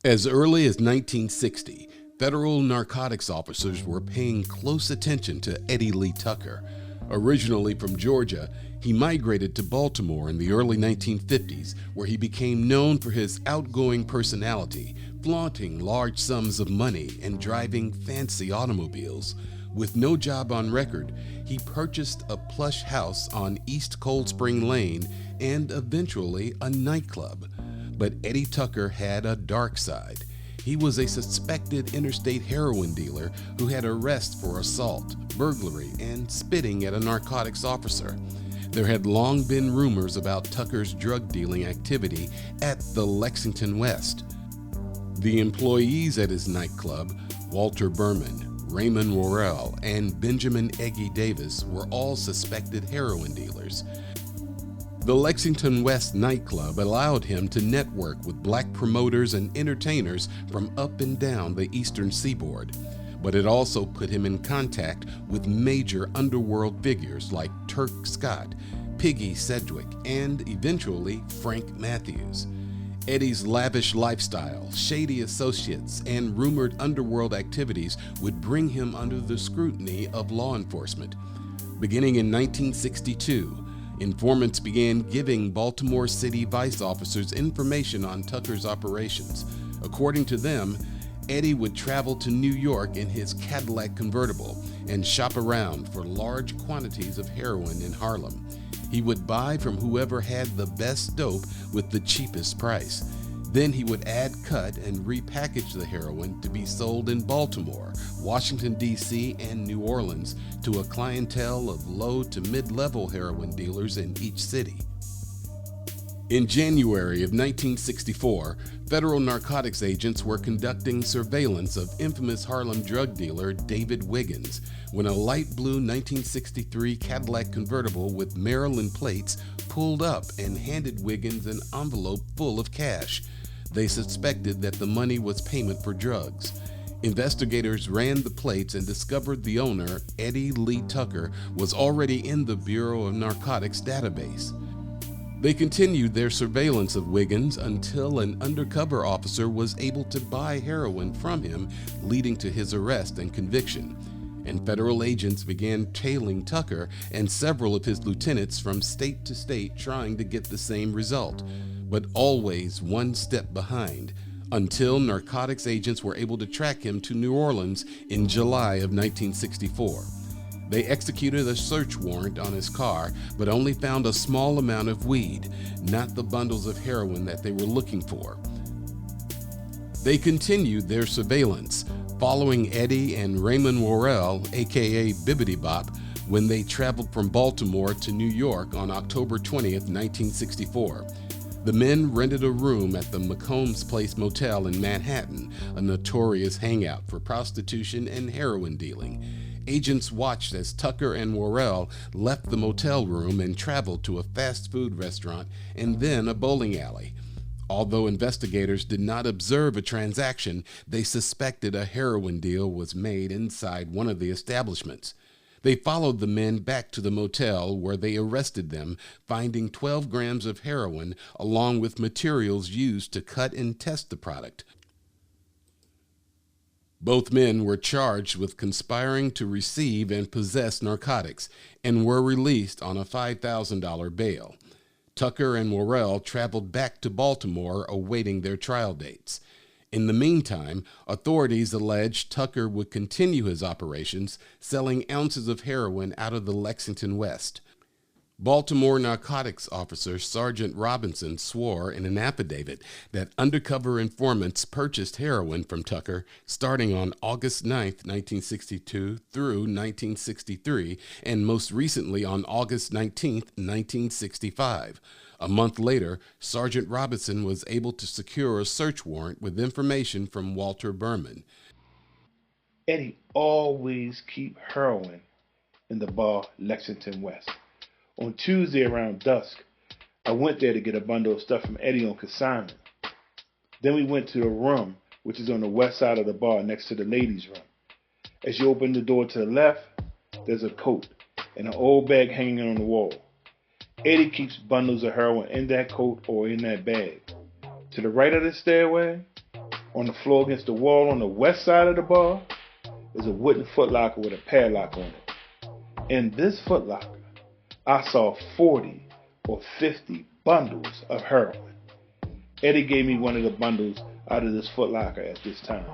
As early as 1960, federal narcotics officers were paying close attention to Eddie Lee Tucker. Originally from Georgia, he migrated to Baltimore in the early 1950s, where he became known for his outgoing personality, flaunting large sums of money and driving fancy automobiles. With no job on record, he purchased a plush house on East Cold Spring Lane and eventually a nightclub. But Eddie Tucker had a dark side. He was a suspected interstate heroin dealer who had arrests for assault, burglary, and spitting at a narcotics officer. There had long been rumors about Tucker's drug dealing activity at the Lexington West. The employees at his nightclub, Walter Berman, Raymond Worrell, and Benjamin Eggy Davis, were all suspected heroin dealers. The Lexington West Nightclub allowed him to network with black promoters and entertainers from up and down the eastern seaboard, but it also put him in contact with major underworld figures like Turk Scott, Piggy Sedgwick, and eventually Frank Matthews. Eddie's lavish lifestyle, shady associates, and rumored underworld activities would bring him under the scrutiny of law enforcement. Beginning in 1962, informants began giving Baltimore City vice officers information on Tucker's operations. According to them, Eddie would travel to New York in his Cadillac convertible and shop around for large quantities of heroin in Harlem. He would buy from whoever had the best dope with the cheapest price. Then he would add cut and repackage the heroin to be sold in Baltimore, Washington, D.C., and New Orleans to a clientele of low to mid-level heroin dealers in each city. In January of 1964, federal narcotics agents were conducting surveillance of infamous Harlem drug dealer David Wiggins when a light blue 1963 Cadillac convertible with Maryland plates pulled up and handed Wiggins an envelope full of cash. They suspected that the money was payment for drugs. Investigators ran the plates and discovered the owner, Eddie Lee Tucker, was already in the Bureau of Narcotics database. They continued their surveillance of Wiggins until an undercover officer was able to buy heroin from him, leading to his arrest and conviction. And federal agents began tailing Tucker and several of his lieutenants from state to state trying to get the same result, but always one step behind, until narcotics agents were able to track him to New Orleans in July of 1964. They executed a search warrant on his car, but only found a small amount of weed, not the bundles of heroin that they were looking for. They continued their surveillance, following Eddie and Raymond Worrell, aka Bibbidi Bop, when they traveled from Baltimore to New York on October 20th, 1964. The men rented a room at the McCombs Place Motel in Manhattan, a notorious hangout for prostitution and heroin dealing. Agents watched as Tucker and Worrell left the motel room and traveled to a fast food restaurant and then a bowling alley. Although investigators did not observe a transaction, they suspected a heroin deal was made inside one of the establishments. They followed the men back to the motel where they arrested them, finding 12 grams of heroin along with materials used to cut and test the product. Both men were charged with conspiring to receive and possess narcotics and were released on a $5,000 bail. Tucker and Worrell traveled back to Baltimore awaiting their trial dates. In the meantime, authorities alleged Tucker would continue his operations, selling ounces of heroin out of the Lexington West. Baltimore narcotics officer Sergeant Robinson swore in an affidavit that undercover informants purchased heroin from Tucker starting on August 9, 1962 through 1963, and most recently on August 19, 1965. A month later, Sergeant Robinson was able to secure a search warrant with information from Walter Berman. Eddie always keep heroin in the bar Lexington West. On Tuesday around dusk, I went there to get a bundle of stuff from Eddie on consignment. Then we went to the room, which is on the west side of the bar next to the ladies' room. As you open the door to the left, there's a coat and an old bag hanging on the wall. Eddie keeps bundles of heroin in that coat or in that bag. To the right of the stairway, On the floor against the wall on the west side of the bar is a wooden footlocker with a padlock on it. In this footlocker, I saw 40 or 50 bundles of heroin. Eddie gave me one of the bundles out of this footlocker at this time.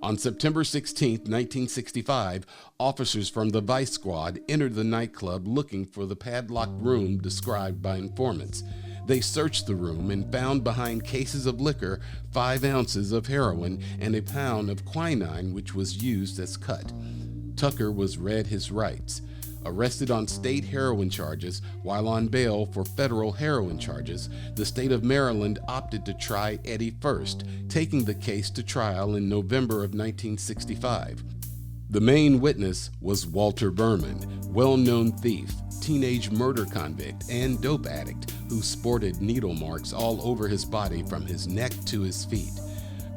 On September 16, 1965, officers from the Vice Squad entered the nightclub looking for the padlocked room described by informants. They searched the room and found behind cases of liquor 5 ounces of heroin and a pound of quinine, which was used as cut. Tucker was read his rights. Arrested on state heroin charges while on bail for federal heroin charges, the state of Maryland opted to try Eddie first, taking the case to trial in November of 1965. The main witness was Walter Berman, well-known thief, teenage murder convict, and dope addict who sported needle marks all over his body from his neck to his feet.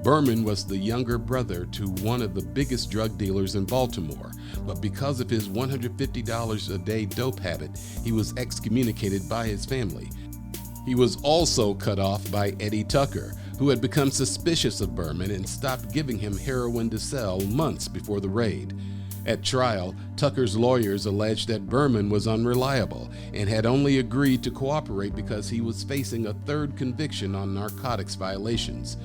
Berman was the younger brother to one of the biggest drug dealers in Baltimore, but because of his $150 a day dope habit, he was excommunicated by his family. He was also cut off by Eddie Tucker, who had become suspicious of Berman and stopped giving him heroin to sell months before the raid. At trial, Tucker's lawyers alleged that Berman was unreliable and had only agreed to cooperate because he was facing a 3rd conviction on narcotics violations.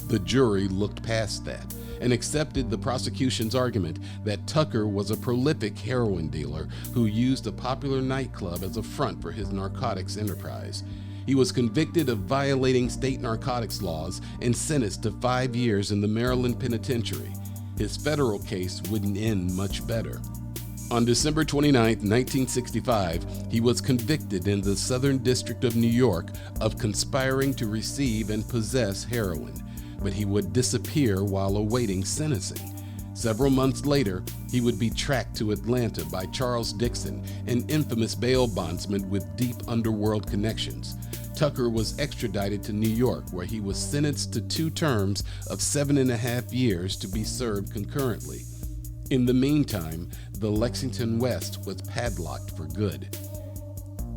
The jury looked past that and accepted the prosecution's argument that Tucker was a prolific heroin dealer who used a popular nightclub as a front for his narcotics enterprise. He was convicted of violating state narcotics laws and sentenced to 5 years in the Maryland penitentiary. His federal case wouldn't end much better. On December 29, 1965, he was convicted in the Southern District of New York of conspiring to receive and possess heroin, but he would disappear while awaiting sentencing. Several months later, he would be tracked to Atlanta by Charles Dixon, an infamous bail bondsman with deep underworld connections. Tucker was extradited to New York, where he was sentenced to 2 terms of 7.5 years to be served concurrently. In the meantime, the Lexington West was padlocked for good.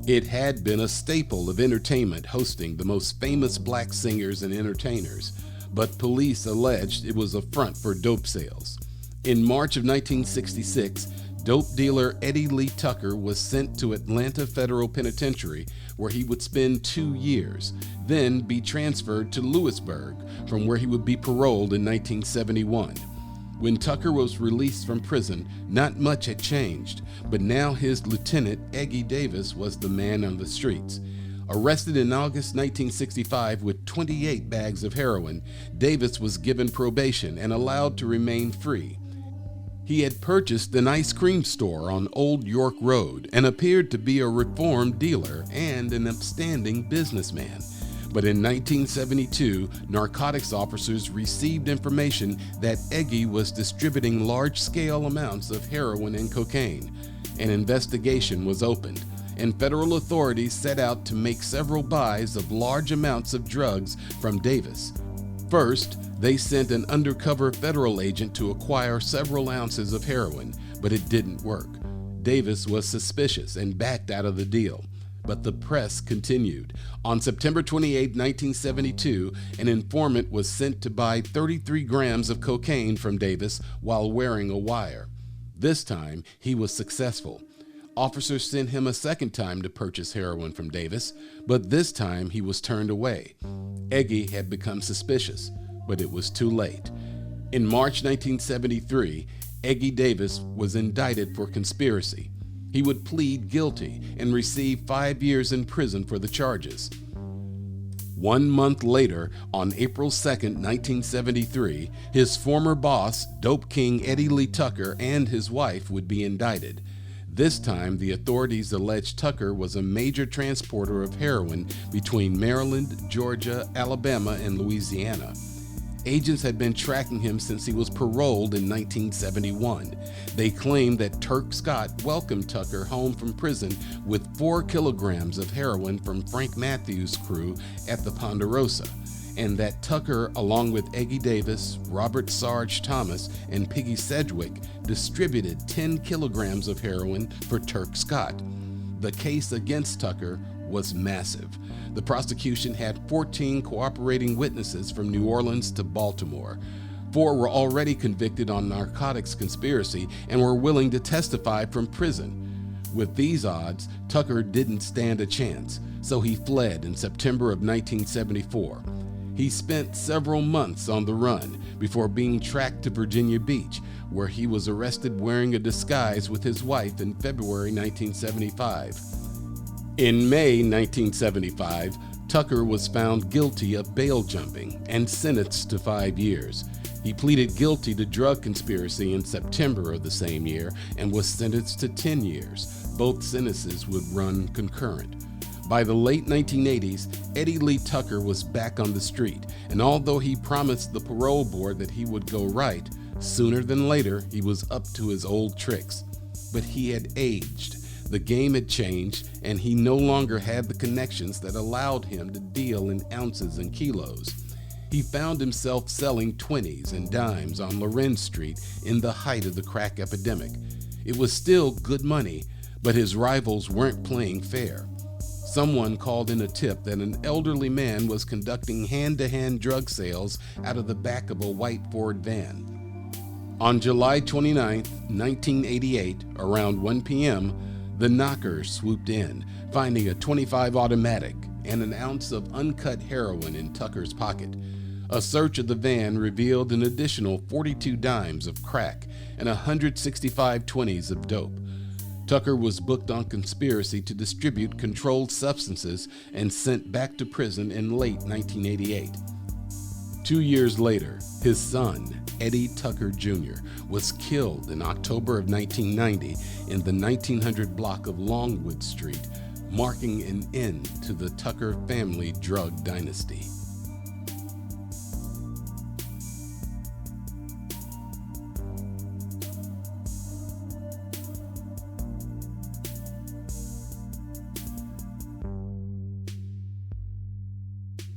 It had been a staple of entertainment, hosting the most famous black singers and entertainers, but police alleged it was a front for dope sales. In March of 1966, dope dealer Eddie Lee Tucker was sent to Atlanta Federal Penitentiary, where he would spend 2 years, then be transferred to Lewisburg, from where he would be paroled in 1971. When Tucker was released from prison, not much had changed, but now his lieutenant, Eggy Davis, was the man on the streets. Arrested in August 1965 with 28 bags of heroin, Davis was given probation and allowed to remain free. He had purchased an ice cream store on Old York Road and appeared to be a reformed dealer and an upstanding businessman. But in 1972, narcotics officers received information that Eggy was distributing large-scale amounts of heroin and cocaine. An investigation was opened, and federal authorities set out to make several buys of large amounts of drugs from Davis. First, they sent an undercover federal agent to acquire several ounces of heroin, but it didn't work. Davis was suspicious and backed out of the deal. But the press continued. On September 28, 1972, an informant was sent to buy 33 grams of cocaine from Davis while wearing a wire. This time, he was successful. Officers sent him a second time to purchase heroin from Davis, but this time he was turned away. Eggy had become suspicious, but it was too late. In March 1973, Eggy Davis was indicted for conspiracy. He would plead guilty and receive 5 years in prison for the charges. 1 month later, on April 2, 1973, his former boss, Dope King Eddie Lee Tucker, and his wife would be indicted. This time, the authorities alleged Tucker was a major transporter of heroin between Maryland, Georgia, Alabama, and Louisiana. Agents had been tracking him since he was paroled in 1971. They claimed that Turk Scott welcomed Tucker home from prison with 4 kilograms of heroin from Frank Matthews' crew at the Ponderosa, and that Tucker, along with Eggy Davis, Robert Sarge Thomas, and Piggy Sedgwick, distributed 10 kilograms of heroin for Turk Scott. The case against Tucker was massive. The prosecution had 14 cooperating witnesses from New Orleans to Baltimore. 4 were already convicted on narcotics conspiracy and were willing to testify from prison. With these odds, Tucker didn't stand a chance, so he fled in September of 1974. He spent several months on the run before being tracked to Virginia Beach, where he was arrested wearing a disguise with his wife in February 1975. In May 1975, Tucker was found guilty of bail jumping and sentenced to 5 years. He pleaded guilty to drug conspiracy in September of the same year and was sentenced to 10 years. Both sentences would run concurrent. By the late 1980s, Eddie Lee Tucker was back on the street, and although he promised the parole board that he would go right, sooner than later he was up to his old tricks. But he had aged. The game had changed, and he no longer had the connections that allowed him to deal in ounces and kilos. He found himself selling 20s and dimes on Lorenz Street in the height of the crack epidemic. It was still good money, but his rivals weren't playing fair. Someone called in a tip that an elderly man was conducting hand-to-hand drug sales out of the back of a white Ford van. On July 29, 1988, around 1 p.m., the knockers swooped in, finding a .25 automatic and an ounce of uncut heroin in Tucker's pocket. A search of the van revealed an additional 42 dimes of crack and 165 20s of dope. Tucker was booked on conspiracy to distribute controlled substances and sent back to prison in late 1988. 2 years later, his son, Eddie Tucker Jr., was killed in October of 1990 in the 1900 block of Longwood Street, marking an end to the Tucker family drug dynasty.